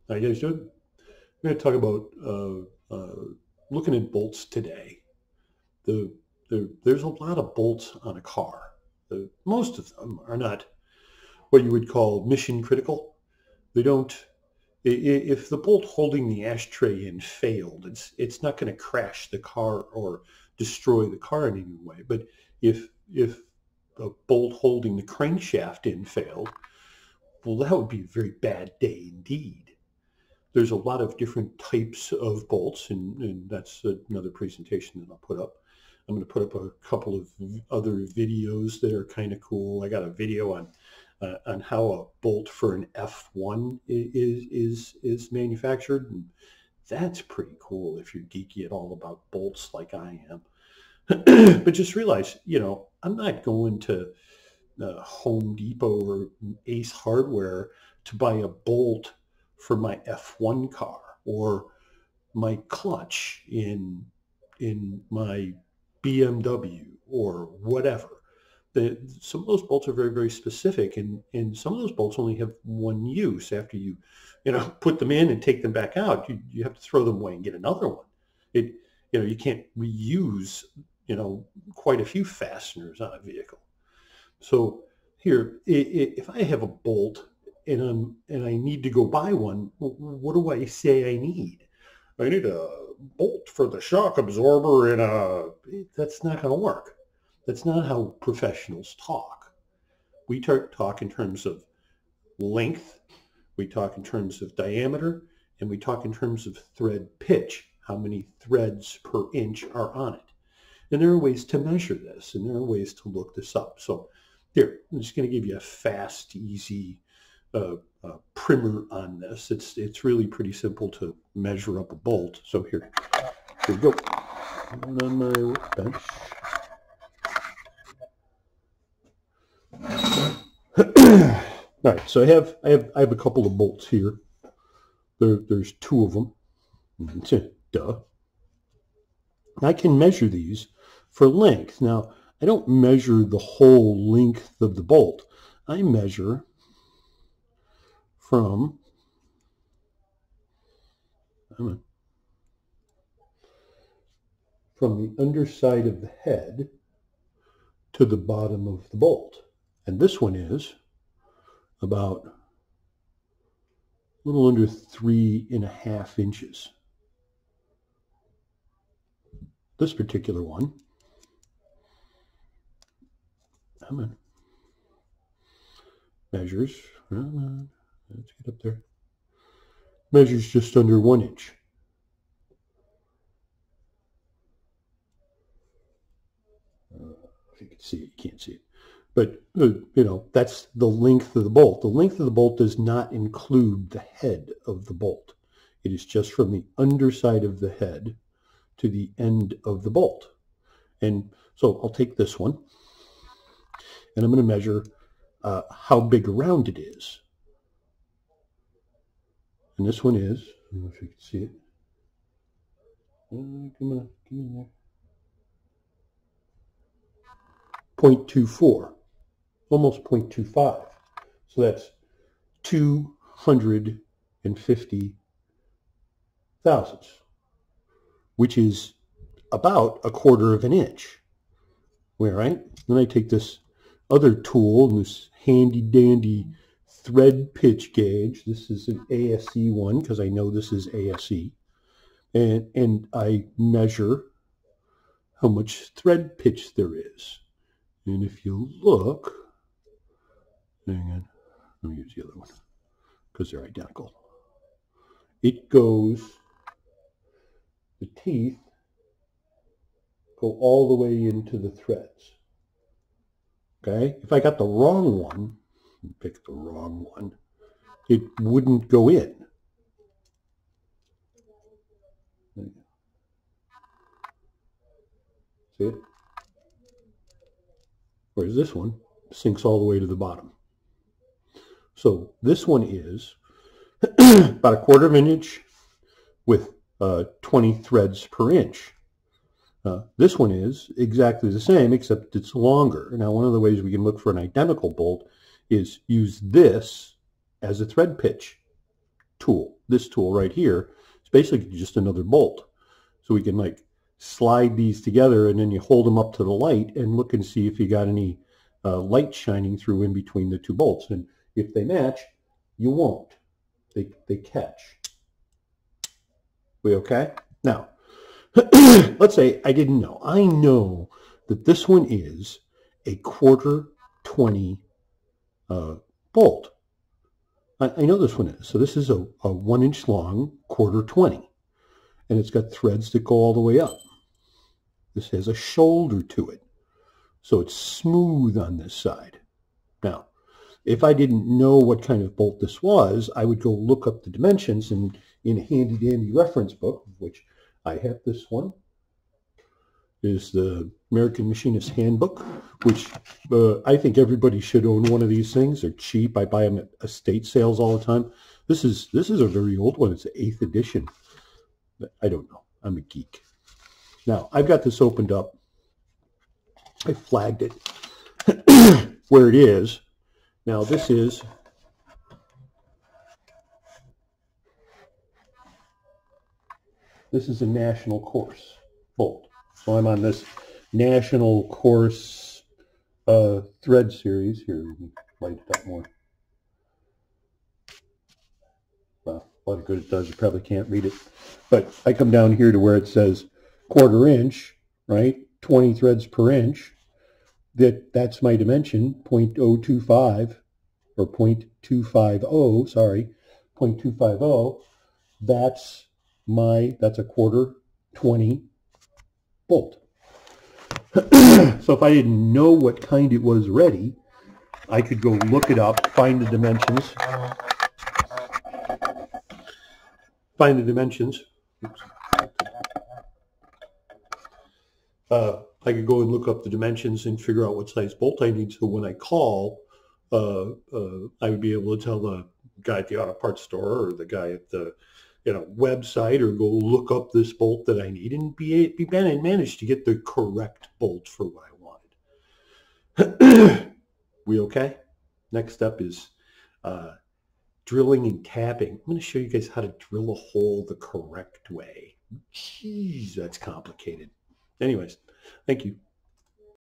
How you guys doing? I'm going to talk about looking at bolts today. There's a lot of bolts on a car. Most of them are not what you would call mission critical. They don't. If the bolt holding the ashtray in failed, it's not going to crash the car or destroy the car in any way. But if a bolt holding the crankshaft in failed, well, that would be a very bad day indeed. There's a lot of different types of bolts, and that's another presentation that I'll put up. I'm going to put up a couple of other videos that are kind of cool. I got a video on how a bolt for an F1 is manufactured, and that's pretty cool if you're geeky at all about bolts like I am. But just realize, I'm not going to Home Depot or Ace Hardware to buy a bolt for my F1 car or my clutch in my BMW or whatever. Some of those bolts are very, very specific, and some of those bolts only have one use. After you put them in and take them back out, you have to throw them away and get another one. You can't reuse quite a few fasteners on a vehicle. So here, if I have a bolt and I need to go buy one, what do I say I need? I need a bolt for the shock absorber that's not going to work. That's not how professionals talk. We talk in terms of length, we talk in terms of diameter, and we talk in terms of thread pitch, how many threads per inch are on it. And there are ways to measure this, and there are ways to look this up. So here, I'm just going to give you a fast, easy primer on this. It's really pretty simple to measure up a bolt. So here we go. On my workbench. All right, so I have a couple of bolts here. There's two of them. Duh. I can measure these for length. Now, I don't measure the whole length of the bolt. I measure from the underside of the head to the bottom of the bolt. And this one is about a little under 3.5 inches. This particular one, measures, let's get up there, measures just under 1 inch. If you can see it, you can't see it. But, that's the length of the bolt. The length of the bolt does not include the head of the bolt. It is just from the underside of the head to the end of the bolt. And so I'll take this one, and I'm going to measure how big around it is. And this one is, I don't know if you can see it. Come on, get in there. 0.24, almost 0.25. So that's 250 thousandths, which is about 1/4 of an inch. All right? Then I take this other tool, this handy dandy thread pitch gauge. This is an ASE one because I know this is ASE. And I measure how much thread pitch there is. And if you look, hang on, let me use the other one because they're identical. It goes, the teeth go all the way into the threads. Okay, if I got the wrong one, pick the wrong one, it wouldn't go in. See it? Whereas this one sinks all the way to the bottom. So this one is about 1/4 of an inch with 20 threads per inch. This one is exactly the same, except it's longer. Now, one of the ways we can look for an identical bolt is use this as a thread pitch tool. This tool right here is basically just another bolt. So we can like slide these together, and then you hold them up to the light and look and see if you got any light shining through in between the two bolts. And if they match, you won't. They catch. We okay? Now, let's say I didn't know. I know that this one is a 1/4 20 bolt. I know this one is. So this is a 1 inch long 1/4 20. And it's got threads that go all the way up. This has a shoulder to it. So it's smooth on this side. Now, if I didn't know what kind of bolt this was, I would go look up the dimensions, and in a handy dandy reference book, which I have this one, is the American Machinist Handbook, which I think everybody should own one of these things. They're cheap. I buy them at estate sales all the time. This is a very old one. It's the 8th edition. I don't know. I'm a geek. Now, I've got this opened up. I flagged it where it is. Now, this is a national course bolt. So I'm on this national course thread series. Here, let me light it up more. Well, a lot of good it does. You probably can't read it. But I come down here to where it says 1/4 inch, right? 20 threads per inch. That's my dimension, 0.025 or 0.250, sorry, 0.250. That's a 1/4 20 bolt. So if I didn't know what kind it was ready, I could go look it up, find the dimensions. Oops. I could go and look up the dimensions and figure out what size bolt I need. So when I call, I would be able to tell the guy at the auto parts store or the guy at the website, or go look up this bolt that I need and manage to get the correct bolt for what I wanted. We okay? Next step is drilling and tapping. I'm going to show you guys how to drill a hole the correct way. Jeez, that's complicated. Anyways, thank you.